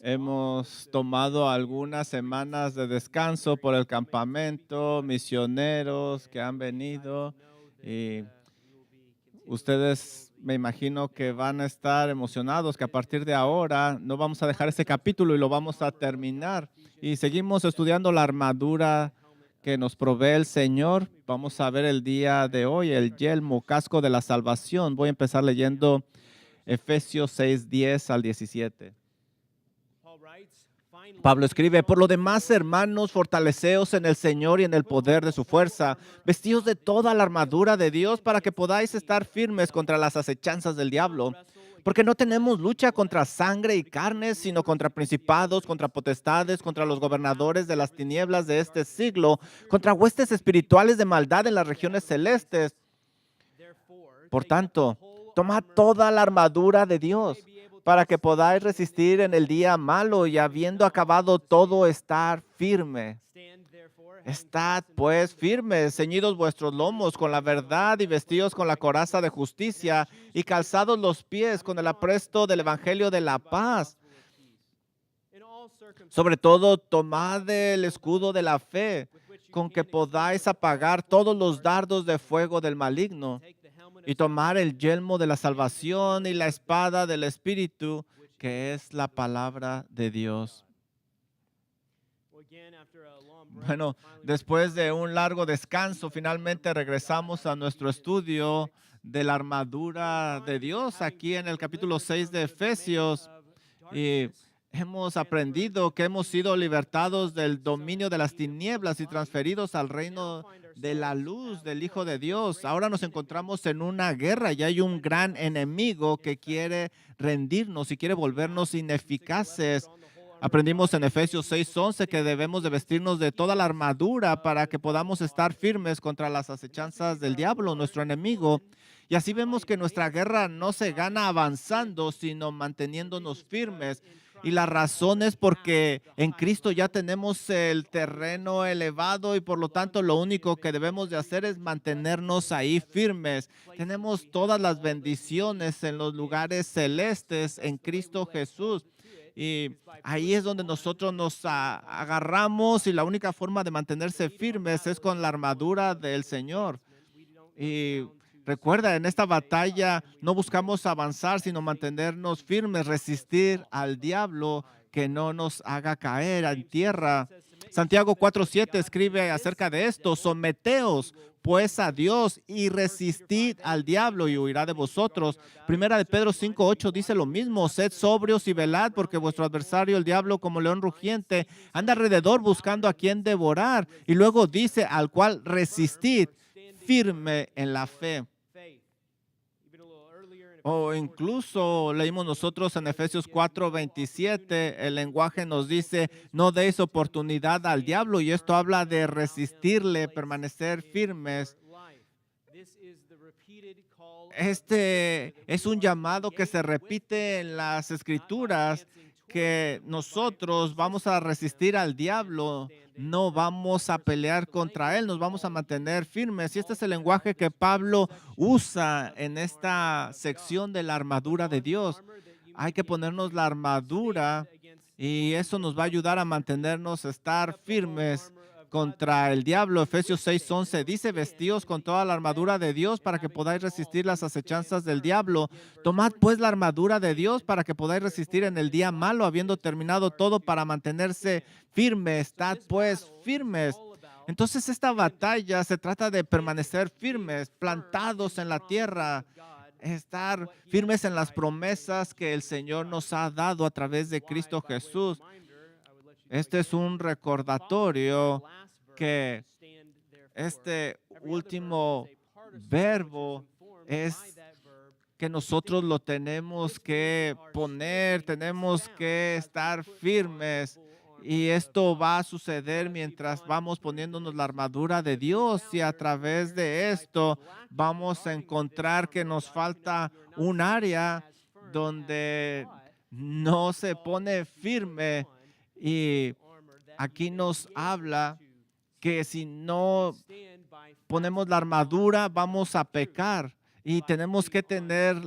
Hemos tomado algunas semanas de descanso por el campamento, misioneros que han venido y ustedes me imagino que van a estar emocionados que a partir de ahora no vamos a dejar este capítulo y lo vamos a terminar. Y seguimos estudiando la armadura que nos provee el Señor. Vamos a ver el día de hoy el yelmo, casco de la salvación. Voy a empezar leyendo Efesios 6, 10 al 17. Pablo escribe: por lo demás, hermanos, fortaleceos en el Señor y en el poder de su fuerza, vestidos de toda la armadura de Dios para que podáis estar firmes contra las acechanzas del diablo. Porque no tenemos lucha contra sangre y carne, sino contra principados, contra potestades, contra los gobernadores de las tinieblas de este siglo, contra huestes espirituales de maldad en las regiones celestes. Por tanto, tomad toda la armadura de Dios para que podáis resistir en el día malo y habiendo acabado todo, estar firme. Estad pues firmes, ceñidos vuestros lomos con la verdad y vestidos con la coraza de justicia y calzados los pies con el apresto del evangelio de la paz. Sobre todo, tomad el escudo de la fe, con que podáis apagar todos los dardos de fuego del maligno, y tomar el yelmo de la salvación y la espada del Espíritu, que es la palabra de Dios. Bueno, después de un largo descanso, finalmente regresamos a nuestro estudio de la armadura de Dios aquí en el capítulo 6 de Efesios. Y hemos aprendido que hemos sido libertados del dominio de las tinieblas y transferidos al reino de la luz del Hijo de Dios. Ahora nos encontramos en una guerra y hay un gran enemigo que quiere rendirnos y quiere volvernos ineficaces. Aprendimos en Efesios 6:11 que debemos de vestirnos de toda la armadura para que podamos estar firmes contra las acechanzas del diablo, nuestro enemigo. Y así vemos que nuestra guerra no se gana avanzando, sino manteniéndonos firmes. Y la razón es porque en Cristo ya tenemos el terreno elevado y por lo tanto lo único que debemos de hacer es mantenernos ahí firmes. Tenemos todas las bendiciones en los lugares celestes en Cristo Jesús. Y ahí es donde nosotros nos agarramos y la única forma de mantenerse firmes es con la armadura del Señor. Y recuerda, en esta batalla no buscamos avanzar, sino mantenernos firmes, resistir al diablo que no nos haga caer en tierra. Santiago 4:7 escribe acerca de esto: someteos pues a Dios y resistid al diablo y huirá de vosotros. Primera de Pedro 5:8 dice lo mismo: sed sobrios y velad, porque vuestro adversario el diablo, como león rugiente, anda alrededor buscando a quien devorar. Y luego dice: al cual resistid firme en la fe. O incluso leímos nosotros en Efesios 4:27, el lenguaje nos dice: no deis oportunidad al diablo, y esto habla de resistirle, permanecer firmes. Este es un llamado que se repite en las Escrituras, que nosotros vamos a resistir al diablo, no vamos a pelear contra él, nos vamos a mantener firmes. Y este es el lenguaje que Pablo usa en esta sección de la armadura de Dios. Hay que ponernos la armadura y eso nos va a ayudar a mantenernos, estar firmes contra el diablo. Efesios 6:11 dice: vestíos con toda la armadura de Dios para que podáis resistir las acechanzas del diablo. Tomad pues la armadura de Dios para que podáis resistir en el día malo, habiendo terminado todo para mantenerse firmes. Estad pues firmes. Entonces esta batalla se trata de permanecer firmes, plantados en la tierra, estar firmes en las promesas que el Señor nos ha dado a través de Cristo Jesús. Este es un recordatorio que este último verbo es que nosotros lo tenemos que poner, tenemos que estar firmes. Y esto va a suceder mientras vamos poniéndonos la armadura de Dios, y a través de esto vamos a encontrar que nos falta un área donde no se pone firme. Y aquí nos habla que si no ponemos la armadura vamos a pecar y tenemos que tener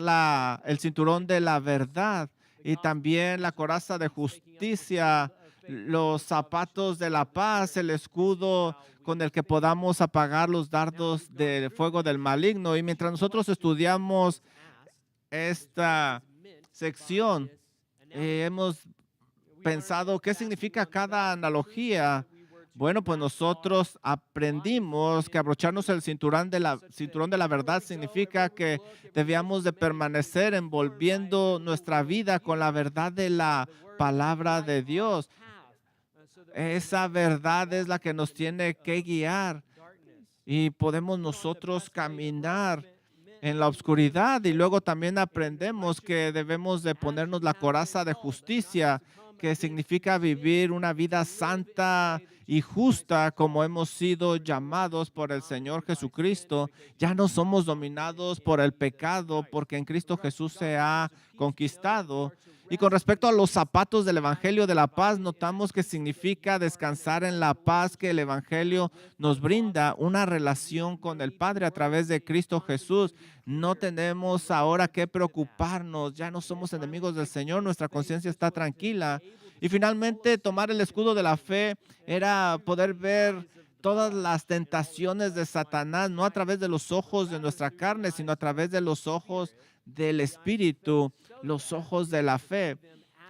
el cinturón de la verdad. y también la coraza de justicia, los zapatos de la paz, el escudo con el que podamos apagar los dardos de fuego del maligno. Y mientras nosotros estudiamos esta sección, hemos pensado qué significa cada analogía. Bueno, pues nosotros aprendimos que abrocharnos el cinturón de la verdad significa que debíamos de permanecer envolviendo nuestra vida con la verdad de la palabra de Dios. Esa verdad es la que nos tiene que guiar y podemos nosotros caminar en la oscuridad. Y luego también aprendemos que debemos de ponernos la coraza de justicia, que significa vivir una vida santa y justa como hemos sido llamados por el Señor Jesucristo. Ya no somos dominados por el pecado porque en Cristo Jesús se ha conquistado. Y con respecto a los zapatos del Evangelio de la paz, notamos que significa descansar en la paz que el Evangelio nos brinda, una relación con el Padre a través de Cristo Jesús. No tenemos ahora que preocuparnos, ya no somos enemigos del Señor, nuestra conciencia está tranquila. Y finalmente, tomar el escudo de la fe era poder ver todas las tentaciones de Satanás, no a través de los ojos de nuestra carne, sino a través de los ojos del Espíritu, los ojos de la fe,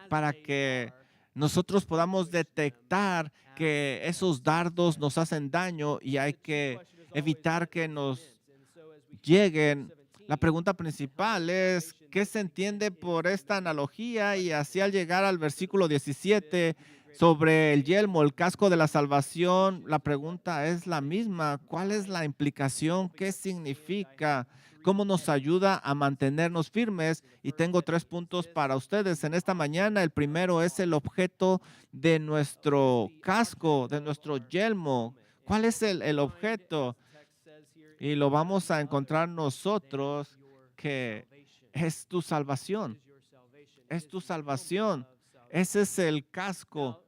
para que nosotros podamos detectar que esos dardos nos hacen daño y hay que evitar que nos lleguen. La pregunta principal es, ¿qué se entiende por esta analogía? Y así al llegar al versículo 17 sobre el yelmo, el casco de la salvación, la pregunta es la misma. ¿Cuál es la implicación? ¿Qué significa? ¿Cómo nos ayuda a mantenernos firmes? Y tengo 3 puntos para ustedes en esta mañana. El primero es el objeto de nuestro casco, de nuestro yelmo. ¿Cuál es el objeto? Y lo vamos a encontrar nosotros, que es tu salvación. Es tu salvación. Ese es el casco.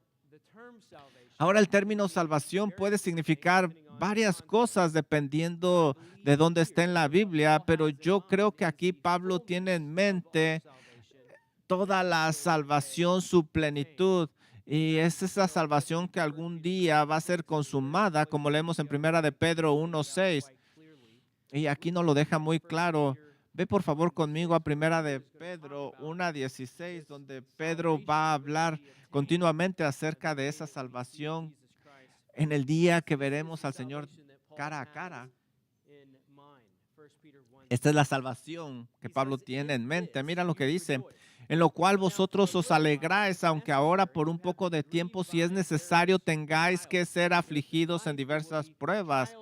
Ahora el término salvación puede significar varias cosas dependiendo de dónde esté en la Biblia, pero yo creo que aquí Pablo tiene en mente toda la salvación, su plenitud. Y es esa salvación que algún día va a ser consumada, como leemos en Primera de Pedro 1:6. Y aquí nos lo deja muy claro. Ve por favor conmigo a Primera de Pedro 1:16, donde Pedro va a hablar continuamente acerca de esa salvación en el día que veremos al Señor cara a cara. Esta es la salvación que Pablo tiene en mente. Mira lo que dice, en lo cual vosotros os alegráis, aunque ahora por un poco de tiempo, si es necesario, tengáis que ser afligidos en diversas pruebas,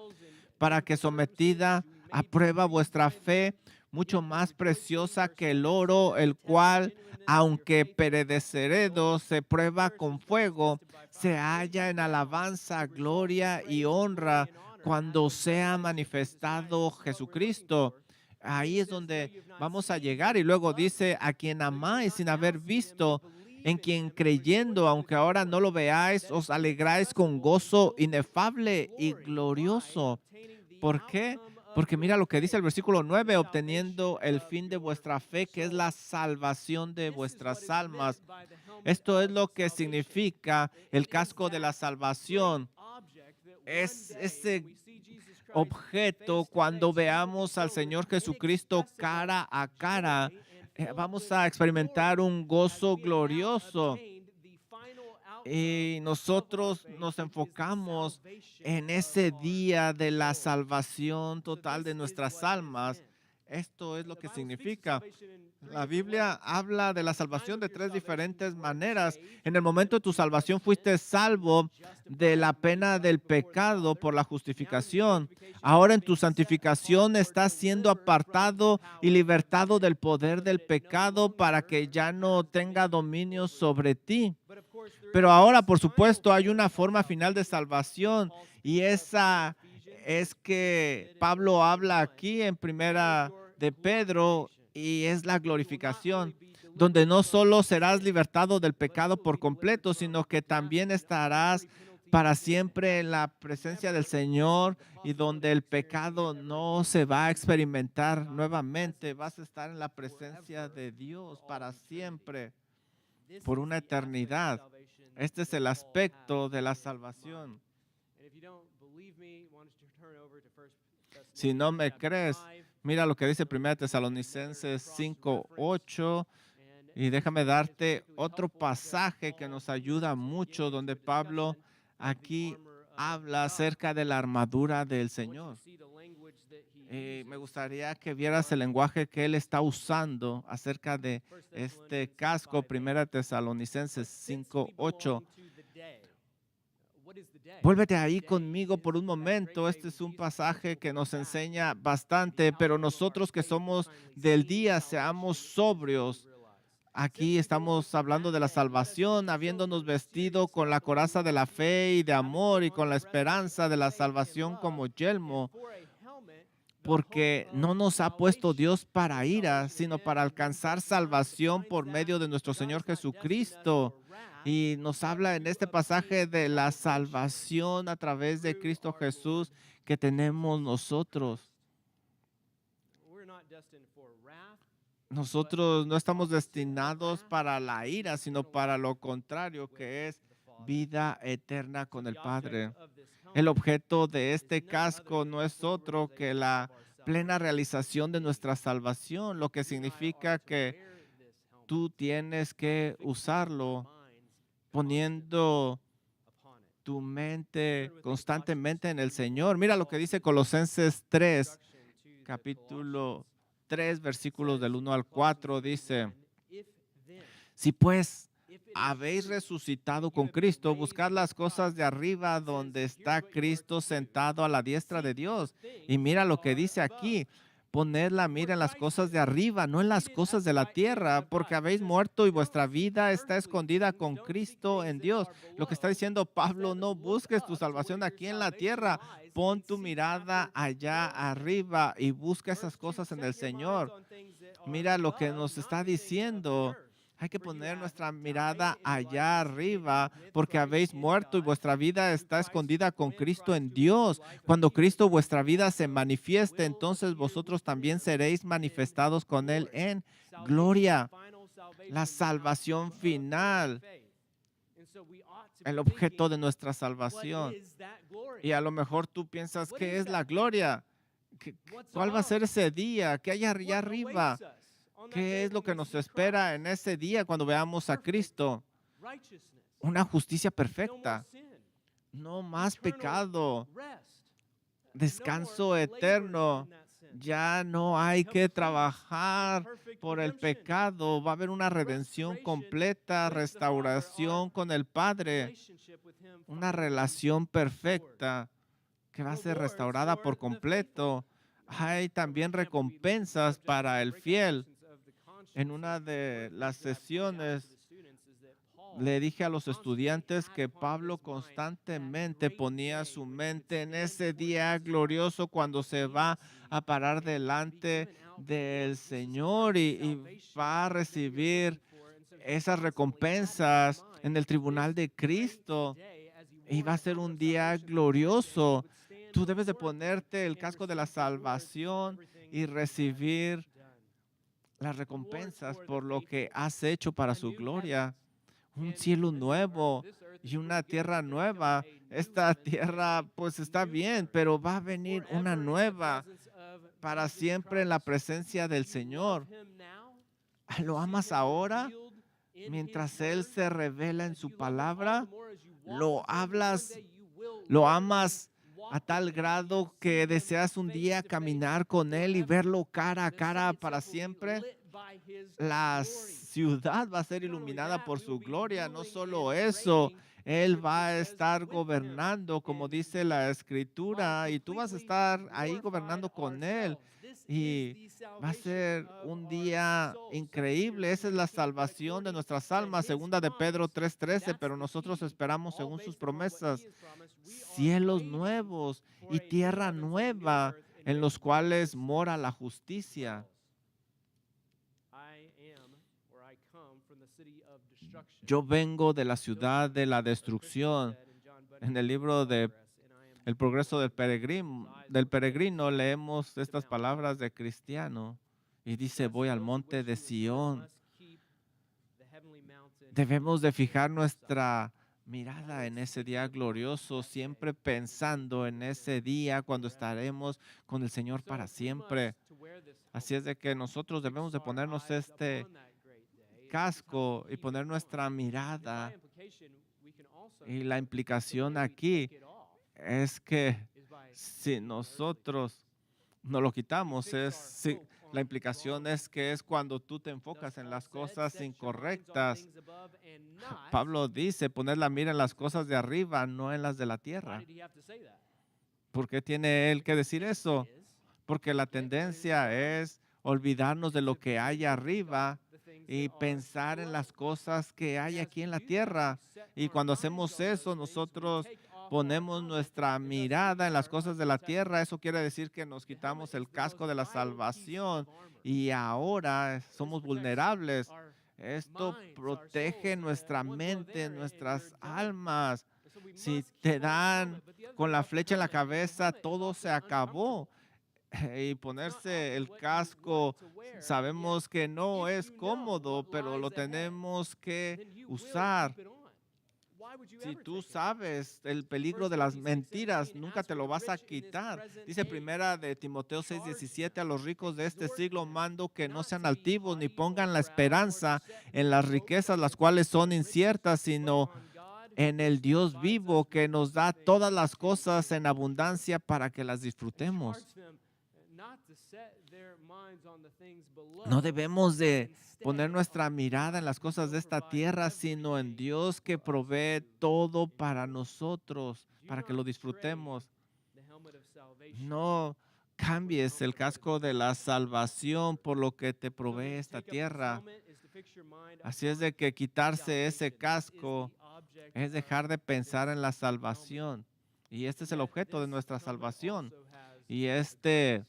para que sometida a prueba vuestra fe, mucho más preciosa que el oro, el cual, aunque perecederedo, se prueba con fuego, se halla en alabanza, gloria y honra cuando sea manifestado Jesucristo. Ahí es donde vamos a llegar. Y luego dice, a quien amáis sin haber visto, en quien creyendo, aunque ahora no lo veáis, os alegráis con gozo inefable y glorioso. ¿Por qué? Porque mira lo que dice el versículo 9, obteniendo el fin de vuestra fe, que es la salvación de vuestras almas. Esto es lo que significa el casco de la salvación. Es ese objeto cuando veamos al Señor Jesucristo cara a cara. Vamos a experimentar un gozo glorioso. Y nosotros nos enfocamos en ese día de la salvación total de nuestras almas. Esto es lo que significa. La Biblia habla de la salvación de 3 diferentes maneras. En el momento de tu salvación fuiste salvo de la pena del pecado por la justificación. Ahora en tu santificación estás siendo apartado y libertado del poder del pecado para que ya no tenga dominio sobre ti. Pero ahora, por supuesto, hay una forma final de salvación y esa es que Pablo habla aquí en Primera de Pedro y es la glorificación, donde no solo serás libertado del pecado por completo, sino que también estarás para siempre en la presencia del Señor y donde el pecado no se va a experimentar nuevamente. Vas a estar en la presencia de Dios para siempre. por una eternidad. Este es el aspecto de la salvación. Si no me crees, mira lo que dice 1 Tesalonicenses 5:8 y déjame darte otro pasaje que nos ayuda mucho donde Pablo aquí habla acerca de la armadura del Señor. Me gustaría que vieras el lenguaje que él está usando acerca de este casco, 1 Tesalonicenses 5:8. Vuélvete ahí conmigo por un momento. Este es un pasaje que nos enseña bastante, pero nosotros que somos del día, seamos sobrios. Aquí estamos hablando de la salvación, habiéndonos vestido con la coraza de la fe y de amor y con la esperanza de la salvación como yelmo, porque no nos ha puesto Dios para ira, sino para alcanzar salvación por medio de nuestro Señor Jesucristo. Y nos habla en este pasaje de la salvación a través de Cristo Jesús que tenemos nosotros. Nosotros no estamos destinados para la ira, sino para lo contrario, que es vida eterna con el Padre. El objeto de este casco no es otro que la plena realización de nuestra salvación, lo que significa que tú tienes que usarlo poniendo tu mente constantemente en el Señor. Mira lo que dice Colosenses 3, capítulo 3, versículos del 1 al 4, dice: si pues habéis resucitado con Cristo, buscad las cosas de arriba donde está Cristo sentado a la diestra de Dios. Y mira lo que dice aquí: poned la mira en las cosas de arriba, no en las cosas de la tierra, porque habéis muerto y vuestra vida está escondida con Cristo en Dios. Lo que está diciendo Pablo: no busques tu salvación aquí en la tierra, pon tu mirada allá arriba y busca esas cosas en el Señor. Mira lo que nos está diciendo. Hay que poner nuestra mirada allá arriba, porque habéis muerto y vuestra vida está escondida con Cristo en Dios. Cuando Cristo vuestra vida se manifieste, entonces vosotros también seréis manifestados con Él en gloria. La salvación final, el objeto de nuestra salvación. Y a lo mejor tú piensas, ¿qué es la gloria? ¿Cuál va a ser ese día? ¿Qué hay allá arriba? ¿Qué es lo que nos espera en ese día cuando veamos a Cristo? Una justicia perfecta, no más pecado, descanso eterno. Ya no hay que trabajar por el pecado. Va a haber una redención completa, restauración con el Padre, una relación perfecta que va a ser restaurada por completo. Hay también recompensas para el fiel. En una de las sesiones le dije a los estudiantes que Pablo constantemente ponía su mente en ese día glorioso cuando se va a parar delante del Señor y va a recibir esas recompensas en el tribunal de Cristo. Y va a ser un día glorioso. Tú debes de ponerte el casco de la salvación y recibir las recompensas por lo que has hecho para su gloria. Un cielo nuevo y una tierra nueva. Esta tierra pues está bien, pero va a venir una nueva para siempre en la presencia del Señor. ¿Lo amas ahora? Mientras Él se revela en su palabra, lo hablas, lo amas a tal grado que deseas un día caminar con Él y verlo cara a cara para siempre. La ciudad va a ser iluminada por su gloria. No solo eso, Él va a estar gobernando, como dice la Escritura, y tú vas a estar ahí gobernando con Él. Y va a ser un día increíble. Esa es la salvación de nuestras almas, segunda de Pedro 3:13, pero nosotros esperamos según sus promesas cielos nuevos y tierra nueva en los cuales mora la justicia. Yo vengo de la ciudad de la destrucción. En el libro de El progreso del peregrino leemos estas palabras de Cristiano y dice: voy al monte de Sión Debemos de fijar nuestra mirada en ese día glorioso, siempre pensando en ese día cuando estaremos con el Señor para siempre. Así es de que nosotros debemos de ponernos este casco y poner nuestra mirada. Y la implicación aquí es que si nosotros no lo quitamos, la implicación es que es cuando tú te enfocas en las cosas incorrectas. Pablo dice poner la mira en las cosas de arriba, no en las de la tierra. ¿Por qué tiene él que decir eso? Porque la tendencia es olvidarnos de lo que hay arriba y pensar en las cosas que hay aquí en la tierra. Y cuando hacemos eso, nosotros ponemos nuestra mirada en las cosas de la tierra. Eso quiere decir que nos quitamos el casco de la salvación y ahora somos vulnerables. Esto protege nuestra mente, nuestras almas. Si te dan con la flecha en la cabeza, todo se acabó. Y ponerse el casco, sabemos que no es cómodo, pero lo tenemos que usar. Si tú sabes el peligro de las mentiras, nunca te lo vas a quitar. Dice primera de Timoteo 6:17, a los ricos de este siglo mando que no sean altivos ni pongan la esperanza en las riquezas, las cuales son inciertas, sino en el Dios vivo que nos da todas las cosas en abundancia para que las disfrutemos. No debemos de poner nuestra mirada en las cosas de esta tierra, sino en Dios que provee todo para nosotros, para que lo disfrutemos. No cambies el casco de la salvación por lo que te provee esta tierra. Así es de que quitarse ese casco es dejar de pensar en la salvación. Y este es el objeto de nuestra salvación. Y este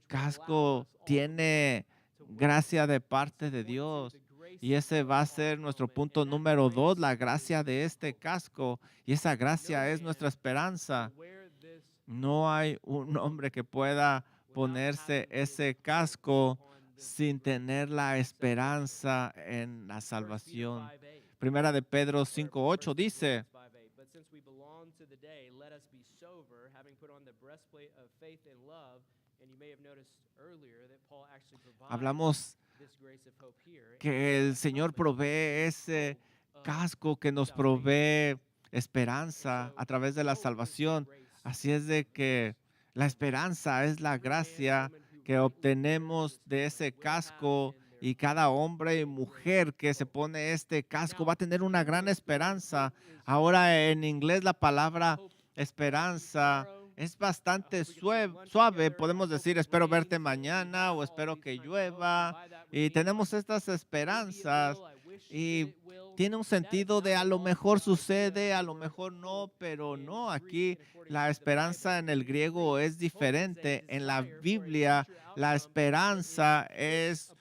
casco tiene gracia de parte de Dios. Y ese va a ser nuestro punto número 2, la gracia de este casco. Y esa gracia es nuestra esperanza. No hay un hombre que pueda ponerse ese casco sin tener la esperanza en la salvación. Primera de Pedro 5:8 dice, hablamos que el Señor provee ese casco que nos provee esperanza a través de la salvación. Así es de que la esperanza es la gracia que obtenemos de ese casco y cada hombre y mujer que se pone este casco va a tener una gran esperanza. Ahora en inglés la palabra esperanza es bastante suave. Podemos decir espero verte mañana o espero que llueva y tenemos estas esperanzas y tiene un sentido de a lo mejor sucede, a lo mejor no, pero no, aquí la esperanza en el griego es diferente. En la Biblia, la esperanza es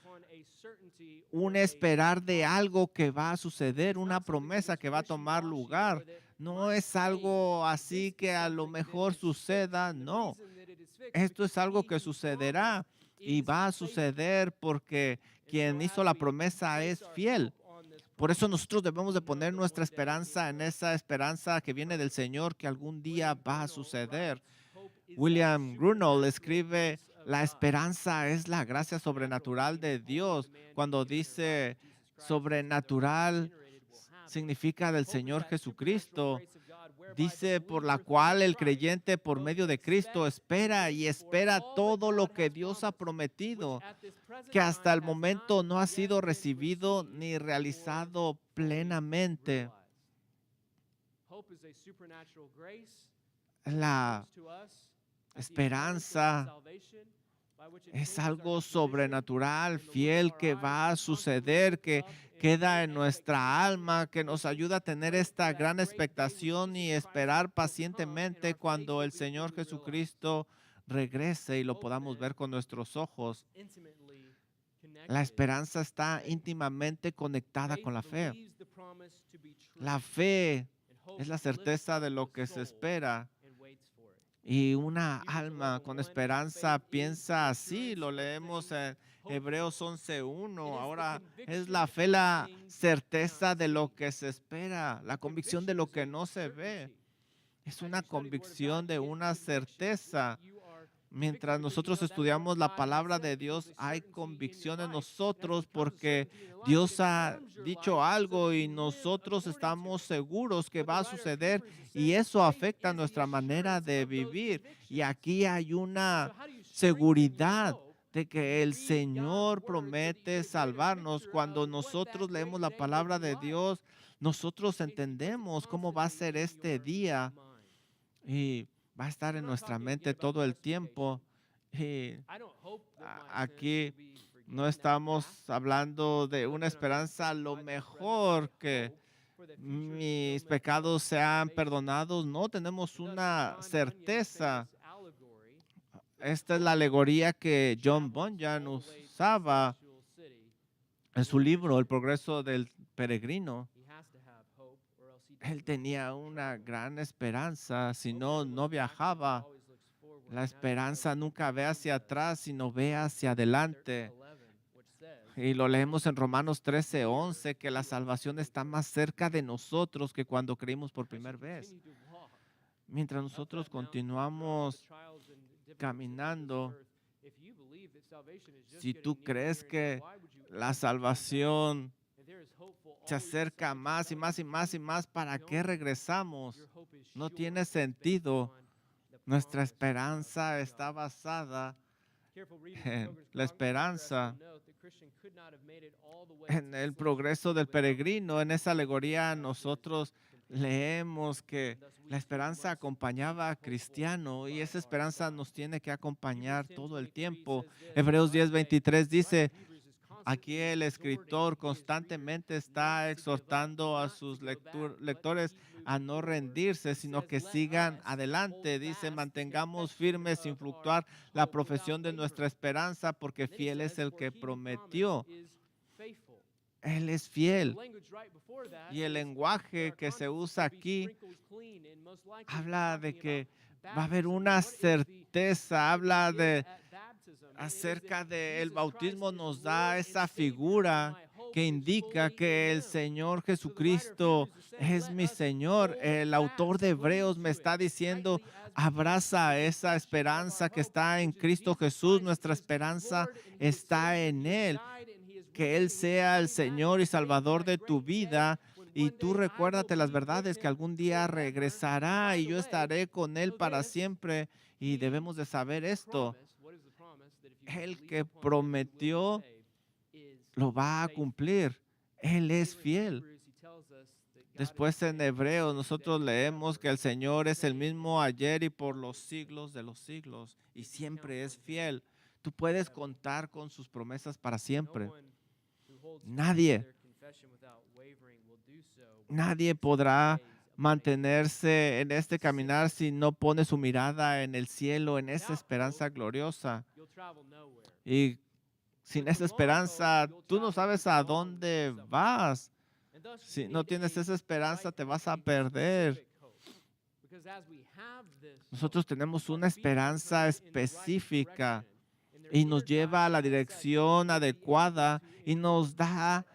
un esperar de algo que va a suceder, una promesa que va a tomar lugar. No es algo así que a lo mejor suceda, no. Esto es algo que sucederá y va a suceder porque quien hizo la promesa es fiel. Por eso nosotros debemos de poner nuestra esperanza en esa esperanza que viene del Señor, que algún día va a suceder. William Grunwald escribe, la esperanza es la gracia sobrenatural de Dios. Cuando dice sobrenatural, significa del Señor Jesucristo. Dice, por la cual el creyente por medio de Cristo espera y espera todo lo que Dios ha prometido, que hasta el momento no ha sido recibido ni realizado plenamente. La esperanza es algo sobrenatural, fiel, que va a suceder, que queda en nuestra alma, que nos ayuda a tener esta gran expectación y esperar pacientemente cuando el Señor Jesucristo regrese y lo podamos ver con nuestros ojos. La esperanza está íntimamente conectada con la fe. La fe es la certeza de lo que se espera Y una alma con esperanza piensa así, lo leemos en Hebreos 11:1. Ahora es la fe, la certeza de lo que se espera, la convicción de lo que no se ve. Es una convicción de una certeza. Mientras nosotros estudiamos la palabra de Dios, hay convicción en nosotros porque Dios ha dicho algo y nosotros estamos seguros que va a suceder y eso afecta nuestra manera de vivir. Y aquí hay una seguridad de que el Señor promete salvarnos. Cuando nosotros leemos la palabra de Dios, nosotros entendemos cómo va a ser este día y va a estar en nuestra mente todo el tiempo. Y aquí no estamos hablando de una esperanza, a lo mejor que mis pecados sean perdonados. No, tenemos una certeza. Esta es la alegoría que John Bunyan usaba en su libro, El progreso del peregrino. Él tenía una gran esperanza, si no, no viajaba. La esperanza nunca ve hacia atrás, sino ve hacia adelante. Y lo leemos en Romanos 13:11, que la salvación está más cerca de nosotros que cuando creímos por primera vez. Mientras nosotros continuamos caminando, si tú crees que la salvación se acerca más y más y más y más, ¿para qué regresamos? No tiene sentido. Nuestra esperanza está basada en la esperanza, en el progreso del peregrino. En esa alegoría nosotros leemos que la esperanza acompañaba a Cristiano y esa esperanza nos tiene que acompañar todo el tiempo. Hebreos 10:23 dice, aquí el escritor constantemente está exhortando a sus lectores a no rendirse, sino que sigan adelante. Dice, mantengamos firmes sin fluctuar la profesión de nuestra esperanza, porque fiel es el que prometió. Él es fiel. Y el lenguaje que se usa aquí habla de que va a haber una certeza, habla de acerca del bautismo, nos da esa figura que indica que el Señor Jesucristo es mi Señor. El autor de Hebreos me está diciendo, abraza esa esperanza que está en Cristo Jesús. Nuestra esperanza está en Él. Que Él sea el Señor y Salvador de tu vida. Y tú recuérdate las verdades que algún día regresará y yo estaré con Él para siempre. Y debemos de saber esto. El que prometió lo va a cumplir. Él es fiel. Después en Hebreo nosotros leemos que el Señor es el mismo ayer y por los siglos de los siglos y siempre es fiel. Tú puedes contar con sus promesas para siempre. Nadie podrá mantenerse en este caminar si no pone su mirada en el cielo, en esa esperanza gloriosa. Y sin esa esperanza, tú no sabes a dónde vas. Si no tienes esa esperanza, te vas a perder. Nosotros tenemos una esperanza específica y nos lleva a la dirección adecuada y nos da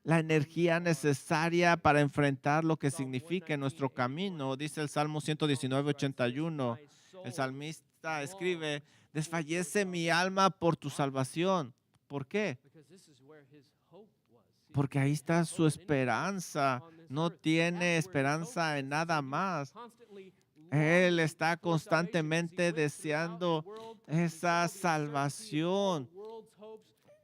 la energía necesaria para enfrentar lo que significa nuestro camino. Dice el Salmo 119:81. El salmista escribe, desfallece mi alma por tu salvación. ¿Por qué? Porque ahí está su esperanza. No tiene esperanza en nada más. Él está constantemente deseando esa salvación.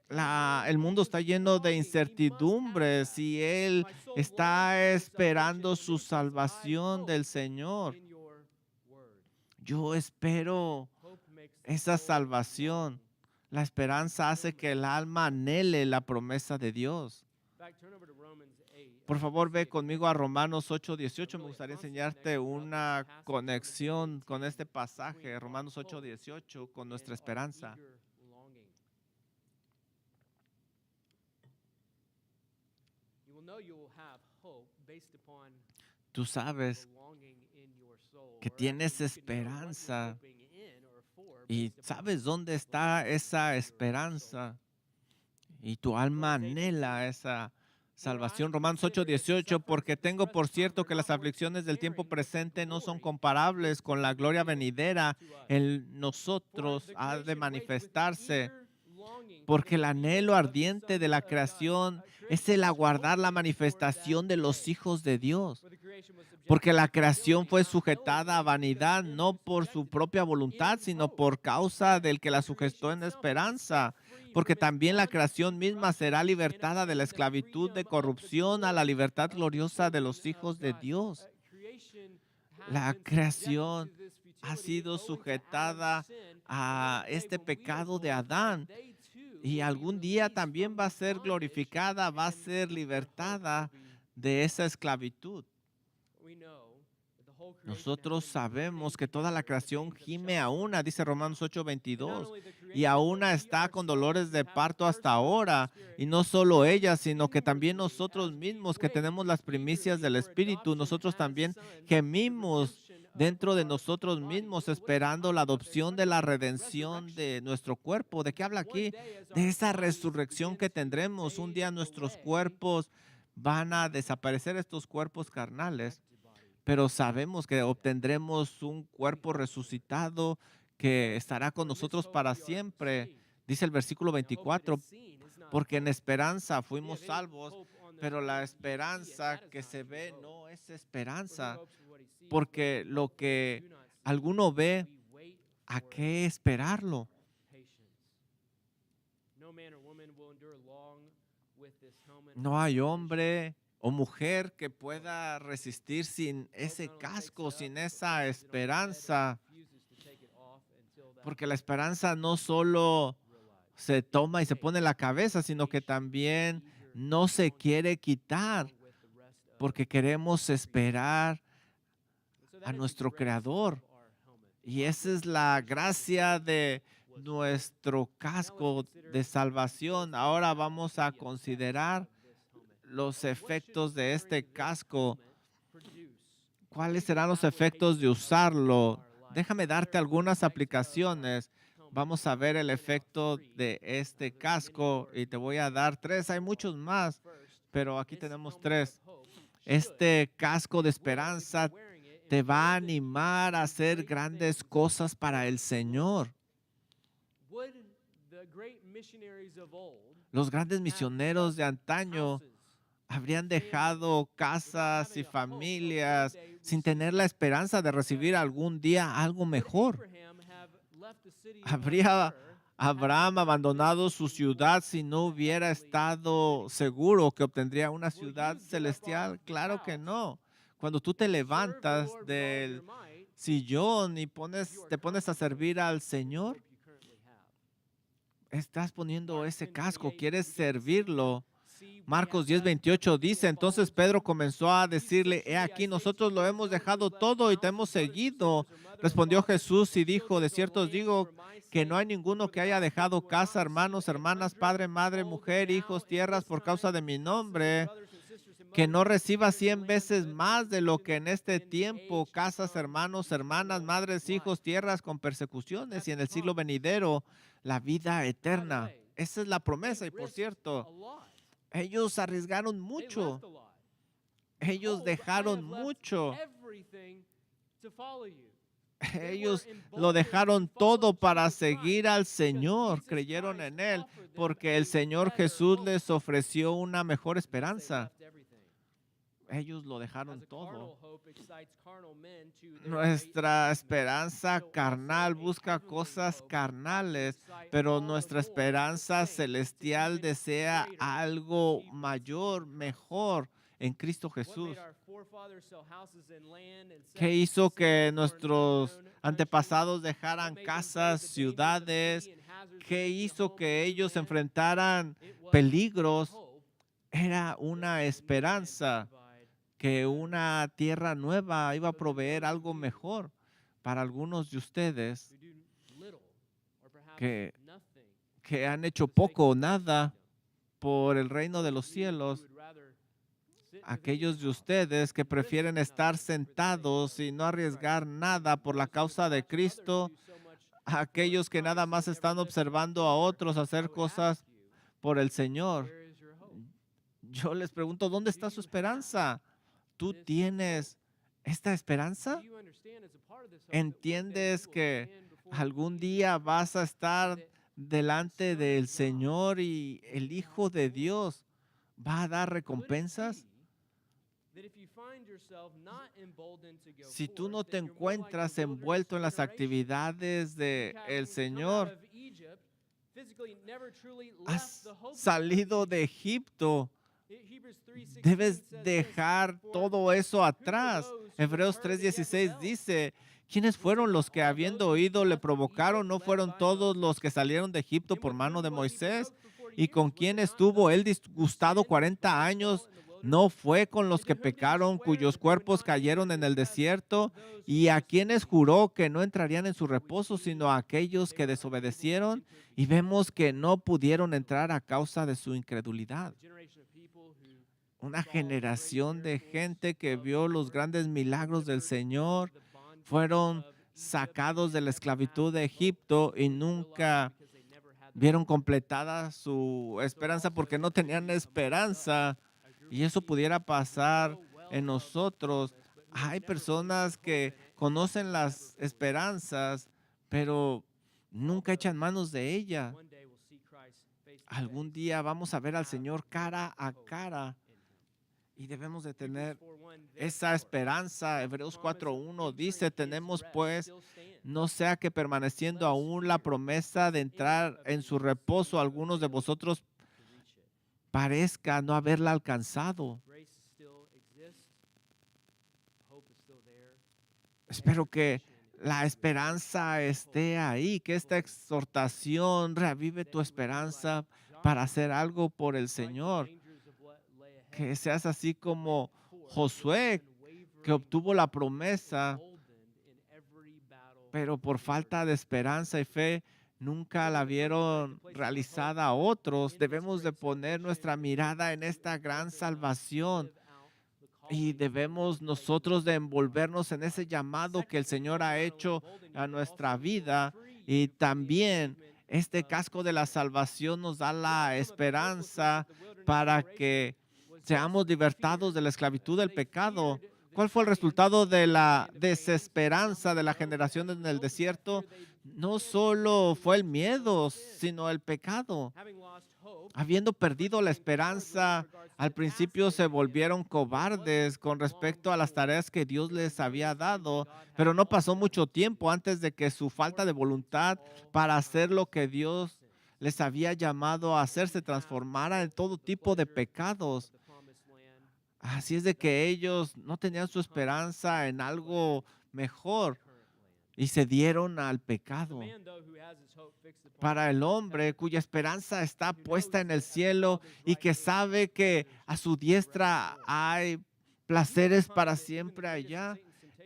El mundo está lleno de incertidumbres y Él está esperando su salvación del Señor. Yo espero esa salvación. La esperanza hace que el alma anhele la promesa de Dios. Por favor, ve conmigo a Romanos 8:18. Me gustaría enseñarte una conexión con este pasaje, Romanos 8:18, con nuestra esperanza. Tú sabes que tienes esperanza. ¿Y sabes dónde está esa esperanza? Y tu alma anhela esa salvación. Romanos 8:18, porque tengo por cierto que las aflicciones del tiempo presente no son comparables con la gloria venidera en nosotros ha de manifestarse. Porque el anhelo ardiente de la creación es el aguardar la manifestación de los hijos de Dios. Porque la creación fue sujetada a vanidad no por su propia voluntad, sino por causa del que la sujetó en esperanza. Porque también la creación misma será libertada de la esclavitud de corrupción a la libertad gloriosa de los hijos de Dios. La creación ha sido sujetada a este pecado de Adán y algún día también va a ser glorificada, va a ser libertada de esa esclavitud. Nosotros sabemos que toda la creación gime a una, dice Romanos 8:22, y a una está con dolores de parto hasta ahora. Y no solo ella, sino que también nosotros mismos que tenemos las primicias del Espíritu, nosotros también gemimos dentro de nosotros mismos esperando la adopción de la redención de nuestro cuerpo. ¿De qué habla aquí? De esa resurrección que tendremos. Un día nuestros cuerpos van a desaparecer, estos cuerpos carnales, pero sabemos que obtendremos un cuerpo resucitado que estará con nosotros para siempre. Dice el versículo 24, porque en esperanza fuimos salvos, pero la esperanza que se ve no es esperanza, porque lo que alguno ve, ¿a qué esperarlo? No hay hombre o mujer que pueda resistir sin ese casco, sin esa esperanza, porque la esperanza no solo se toma y se pone en la cabeza, sino que también no se quiere quitar, porque queremos esperar a nuestro Creador. Y esa es la gracia de nuestro casco de salvación. Ahora vamos a considerar los efectos de este casco. ¿Cuáles serán los efectos de usarlo? Déjame darte algunas aplicaciones. Vamos a ver el efecto de este casco y te voy a dar tres. Hay muchos más, pero aquí tenemos tres. Este casco de esperanza te va a animar a hacer grandes cosas para el Señor. Los grandes misioneros de antaño habrían dejado casas y familias sin tener la esperanza de recibir algún día algo mejor. ¿Habría Abraham abandonado su ciudad si no hubiera estado seguro que obtendría una ciudad celestial? Claro que no. Cuando tú te levantas del sillón y te pones a servir al Señor, estás poniendo ese casco, quieres servirlo. Marcos 10:28 dice, entonces Pedro comenzó a decirle, he aquí, nosotros lo hemos dejado todo y te hemos seguido. Respondió Jesús y dijo, de cierto os digo que no hay ninguno que haya dejado casa, hermanos, hermanas, padre, madre, mujer, hijos, tierras por causa de mi nombre, que no reciba 100 veces más de lo que en este tiempo, casas, hermanos, hermanas, madres, hijos, tierras con persecuciones y en el siglo venidero, la vida eterna. Esa es la promesa y por cierto, ellos arriesgaron mucho. Ellos dejaron mucho. Ellos lo dejaron todo para seguir al Señor. Creyeron en Él porque el Señor Jesús les ofreció una mejor esperanza. Ellos lo dejaron todo. Nuestra esperanza carnal busca cosas carnales, pero nuestra esperanza celestial desea algo mayor, mejor en Cristo Jesús. ¿Qué hizo que nuestros antepasados dejaran casas, ciudades? ¿Qué hizo que ellos enfrentaran peligros? Era una esperanza que una tierra nueva iba a proveer algo mejor para algunos de ustedes que, han hecho poco o nada por el reino de los cielos. aquellos de ustedes que prefieren estar sentados y no arriesgar nada por la causa de Cristo, a aquellos que nada más están observando a otros hacer cosas por el Señor. Yo les pregunto, ¿dónde está su esperanza? ¿Tú tienes esta esperanza? ¿Entiendes que algún día vas a estar delante del Señor y el Hijo de Dios va a dar recompensas? Si tú no te encuentras envuelto en las actividades del Señor, has salido de Egipto, debes dejar todo eso atrás. Hebreos 3:16 dice, ¿quiénes fueron los que habiendo oído le provocaron? ¿No fueron todos los que salieron de Egipto por mano de Moisés? ¿Y con quién estuvo él disgustado 40 años? ¿No fue con los que pecaron, cuyos cuerpos cayeron en el desierto? ¿Y a quienes juró que no entrarían en su reposo, sino a aquellos que desobedecieron? Y vemos que no pudieron entrar a causa de su incredulidad. Una generación de gente que vio los grandes milagros del Señor, fueron sacados de la esclavitud de Egipto y nunca vieron completada su esperanza porque no tenían esperanza. Y eso pudiera pasar en nosotros. Hay personas que conocen las esperanzas, pero nunca echan manos de ella. Algún día vamos a ver al Señor cara a cara y debemos de tener esa esperanza. Hebreos 4:1 dice, tenemos pues, no sea que permaneciendo aún la promesa de entrar en su reposo, algunos de vosotros parezca no haberla alcanzado. Espero que la esperanza esté ahí, que esta exhortación reavive tu esperanza para hacer algo por el Señor. Que seas así como Josué, que obtuvo la promesa, pero por falta de esperanza y fe nunca la vieron realizada a otros. Debemos de poner nuestra mirada en esta gran salvación y debemos nosotros de envolvernos en ese llamado que el Señor ha hecho a nuestra vida. Y también este casco de la salvación nos da la esperanza para que seamos libertados de la esclavitud del pecado. ¿Cuál fue el resultado de la desesperanza de la generación en el desierto? No solo fue el miedo, sino el pecado. Habiendo perdido la esperanza, al principio se volvieron cobardes con respecto a las tareas que Dios les había dado, pero no pasó mucho tiempo antes de que su falta de voluntad para hacer lo que Dios les había llamado a hacer se transformara en todo tipo de pecados. Así es de que ellos no tenían su esperanza en algo mejor y se dieron al pecado. Para el hombre cuya esperanza está puesta en el cielo y que sabe que a su diestra hay placeres para siempre allá,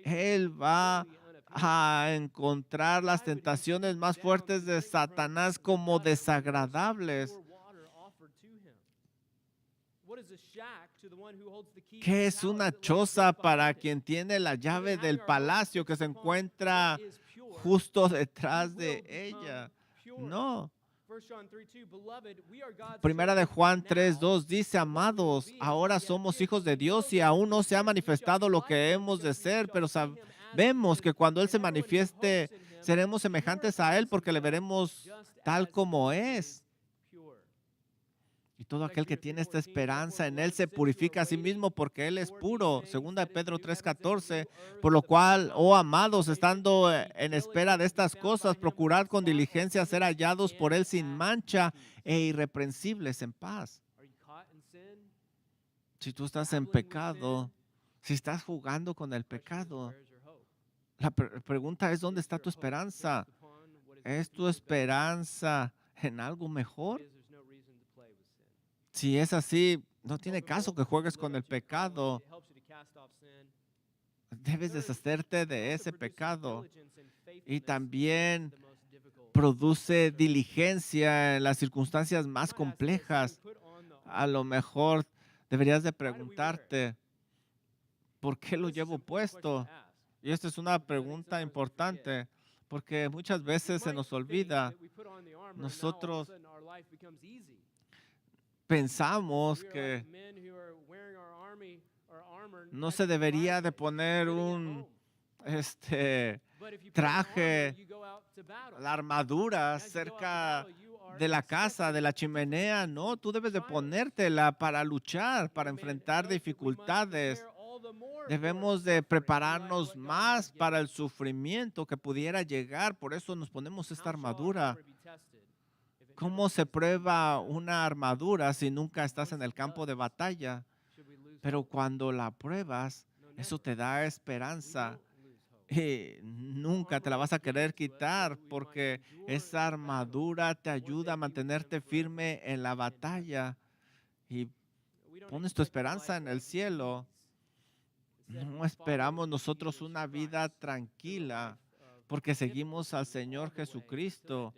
él va a encontrar las tentaciones más fuertes de Satanás como desagradables. ¿Qué es una choza para quien tiene la llave del palacio que se encuentra justo detrás de ella? No. Primera de Juan 3:2 dice, amados, ahora somos hijos de Dios y aún no se ha manifestado lo que hemos de ser, pero sabemos que cuando Él se manifieste, seremos semejantes a Él porque le veremos tal como es. Y todo aquel que tiene esta esperanza en Él se purifica a sí mismo porque Él es puro. Segunda de Pedro 3:14. Por lo cual, oh amados, estando en espera de estas cosas, procurad con diligencia ser hallados por Él sin mancha e irreprensibles en paz. Si tú estás en pecado, si estás jugando con el pecado, la pregunta es, ¿dónde está tu esperanza? ¿Es tu esperanza en algo mejor? Si es así, no tiene caso que juegues con el pecado. Debes deshacerte de ese pecado. Y también produce diligencia en las circunstancias más complejas. A lo mejor deberías de preguntarte, ¿por qué lo llevo puesto? Y esta es una pregunta importante, porque muchas veces se nos olvida. Nosotros pensamos que no se debería de poner un traje, la armadura cerca de la casa, de la chimenea. No, tú debes de ponértela para luchar, para enfrentar dificultades. Debemos de prepararnos más para el sufrimiento que pudiera llegar. Por eso nos ponemos esta armadura. ¿Cómo se prueba una armadura si nunca estás en el campo de batalla? Pero cuando la pruebas, eso te da esperanza. Y nunca te la vas a querer quitar porque esa armadura te ayuda a mantenerte firme en la batalla y pones tu esperanza en el cielo. No esperamos nosotros una vida tranquila porque seguimos al Señor Jesucristo.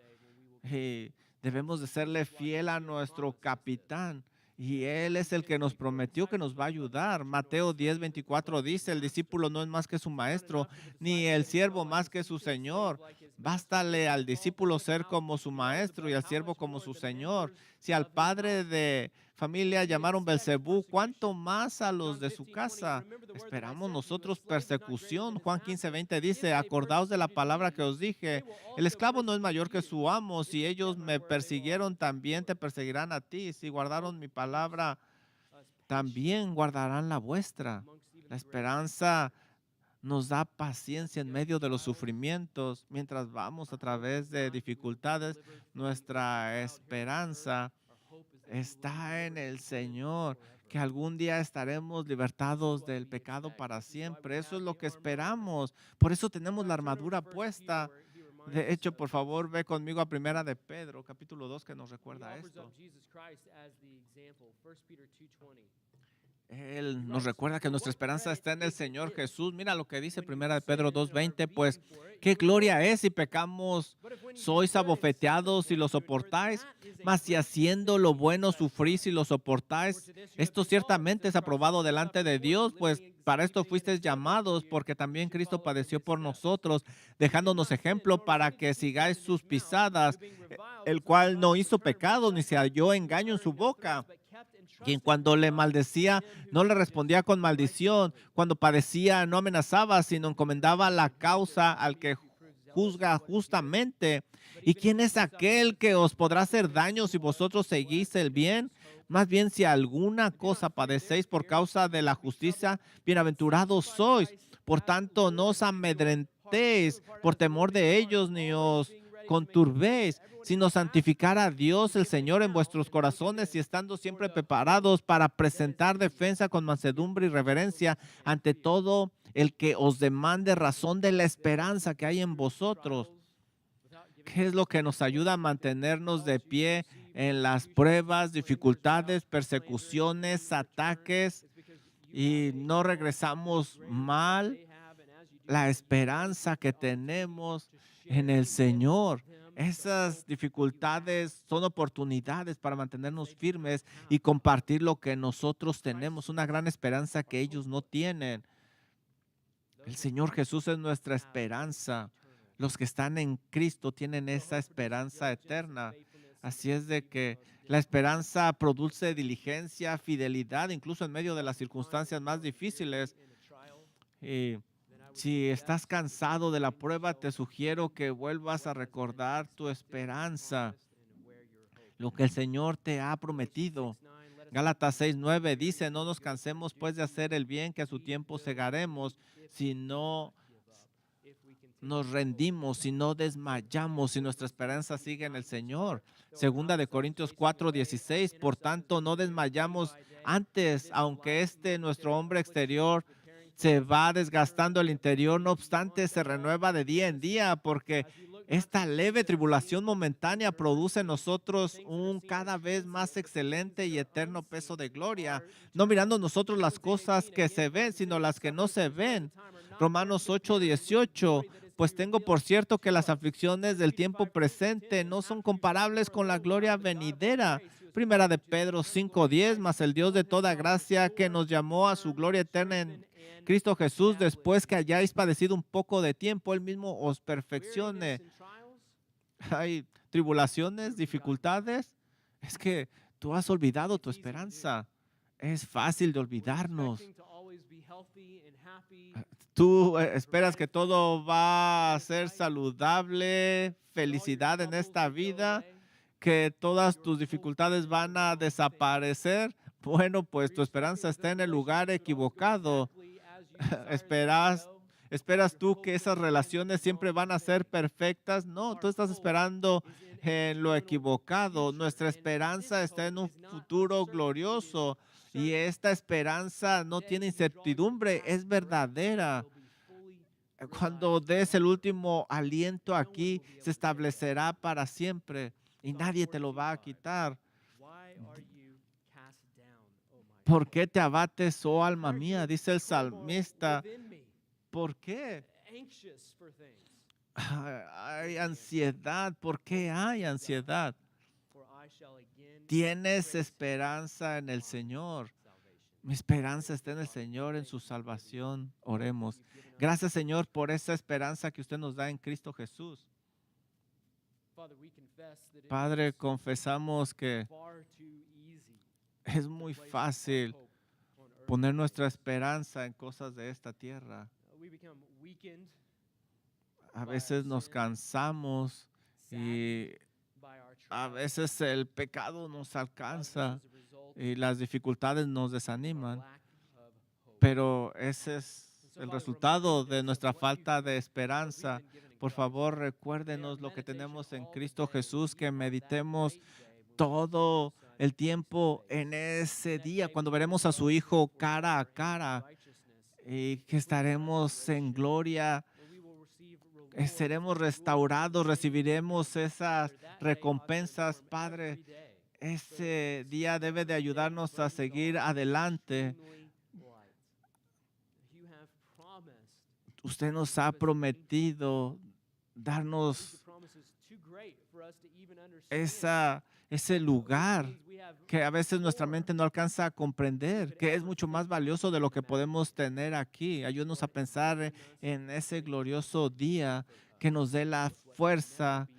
Y debemos de serle fiel a nuestro capitán. Y Él es el que nos prometió que nos va a ayudar. Mateo 10:24 dice, el discípulo no es más que su maestro, ni el siervo más que su señor. Bástale al discípulo ser como su maestro y al siervo como su señor. Si al padre de familia llamaron Belcebú, ¿cuánto más a los de su casa? Esperamos nosotros persecución. Juan 15:20 dice, acordaos de la palabra que os dije. El esclavo no es mayor que su amo. Si ellos me persiguieron, también te perseguirán a ti. Si guardaron mi palabra, también guardarán la vuestra. La esperanza nos da paciencia en medio de los sufrimientos. Mientras vamos a través de dificultades, nuestra esperanza está en el Señor, que algún día estaremos libertados del pecado para siempre. Eso es lo que esperamos. Por eso tenemos la armadura puesta. De hecho, por favor, ve conmigo a Primera de Pedro, capítulo 2, que nos recuerda esto. Él nos recuerda que nuestra esperanza está en el Señor Jesús. Mira lo que dice Primera de Pedro 2:20, pues qué gloria es si pecamos, sois abofeteados y lo soportáis, mas si haciendo lo bueno sufrís y lo soportáis, esto ciertamente es aprobado delante de Dios, pues para esto fuisteis llamados, porque también Cristo padeció por nosotros, dejándonos ejemplo para que sigáis sus pisadas, el cual no hizo pecado ni se halló engaño en su boca. Quien cuando le maldecía no le respondía con maldición, cuando padecía no amenazaba, sino encomendaba la causa al que juzga justamente. ¿Y quién es aquel que os podrá hacer daño si vosotros seguís el bien? Más bien, si alguna cosa padecéis por causa de la justicia, bienaventurados sois. Por tanto, no os amedrentéis por temor de ellos, ni os conturbéis, sino santificar a Dios el Señor en vuestros corazones y estando siempre preparados para presentar defensa con mansedumbre y reverencia ante todo el que os demande razón de la esperanza que hay en vosotros. ¿Qué es lo que nos ayuda a mantenernos de pie en las pruebas, dificultades, persecuciones, ataques y no regresamos mal? La esperanza que tenemos en el Señor. Esas dificultades son oportunidades para mantenernos firmes y compartir lo que nosotros tenemos, una gran esperanza que ellos no tienen. El Señor Jesús es nuestra esperanza. Los que están en Cristo tienen esa esperanza eterna. Así es de que la esperanza produce diligencia, fidelidad, incluso en medio de las circunstancias más difíciles. Y si estás cansado de la prueba, te sugiero que vuelvas a recordar tu esperanza, lo que el Señor te ha prometido. Gálatas 6:9 dice, no nos cansemos pues de hacer el bien, que a su tiempo segaremos, si no nos rendimos, si no desmayamos, si nuestra esperanza sigue en el Señor. Segunda de Corintios 4:16, por tanto no desmayamos antes, aunque nuestro hombre exterior se va desgastando el interior, no obstante se renueva de día en día, porque esta leve tribulación momentánea produce en nosotros un cada vez más excelente y eterno peso de gloria, no mirando nosotros las cosas que se ven, sino las que no se ven. Romanos 8:18, pues tengo por cierto que las aflicciones del tiempo presente no son comparables con la gloria venidera. Primera de Pedro 5:10, mas el Dios de toda gracia que nos llamó a su gloria eterna en Cristo Jesús, después que hayáis padecido un poco de tiempo, Él mismo os perfeccione. Hay tribulaciones, dificultades. Es que tú has olvidado tu esperanza. Es fácil de olvidarnos. Tú esperas que todo va a ser saludable, felicidad en esta vida, que todas tus dificultades van a desaparecer. Bueno, pues tu esperanza está en el lugar equivocado. Esperas, esperas tú que esas relaciones siempre van a ser perfectas. No, tú estás esperando en lo equivocado. Nuestra esperanza está en un futuro glorioso y esta esperanza no tiene incertidumbre, es verdadera. Cuando des el último aliento aquí, se establecerá para siempre y nadie te lo va a quitar. ¿Por qué te abates, oh alma mía? Dice el salmista. ¿Por qué? Hay ansiedad. ¿Por qué hay ansiedad? Tienes esperanza en el Señor. Mi esperanza está en el Señor, en su salvación. Oremos. Gracias, Señor, por esa esperanza que usted nos da en Cristo Jesús. Padre, confesamos que es muy fácil poner nuestra esperanza en cosas de esta tierra. A veces nos cansamos y a veces el pecado nos alcanza y las dificultades nos desaniman, pero ese es el resultado de nuestra falta de esperanza. Por favor, recuérdenos lo que tenemos en Cristo Jesús, que meditemos todo el tiempo en ese día, cuando veremos a su Hijo cara a cara y que estaremos en gloria, seremos restaurados, recibiremos esas recompensas, Padre. Ese día debe de ayudarnos a seguir adelante. Usted nos ha prometido darnos ese lugar que a veces nuestra mente no alcanza a comprender, que es mucho más valioso de lo que podemos tener aquí. Ayúdanos a pensar en ese glorioso día, que nos dé la fuerza,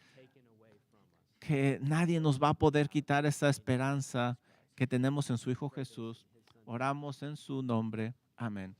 que nadie nos va a poder quitar esa esperanza que tenemos en su Hijo Jesús. Oramos en su nombre. Amén.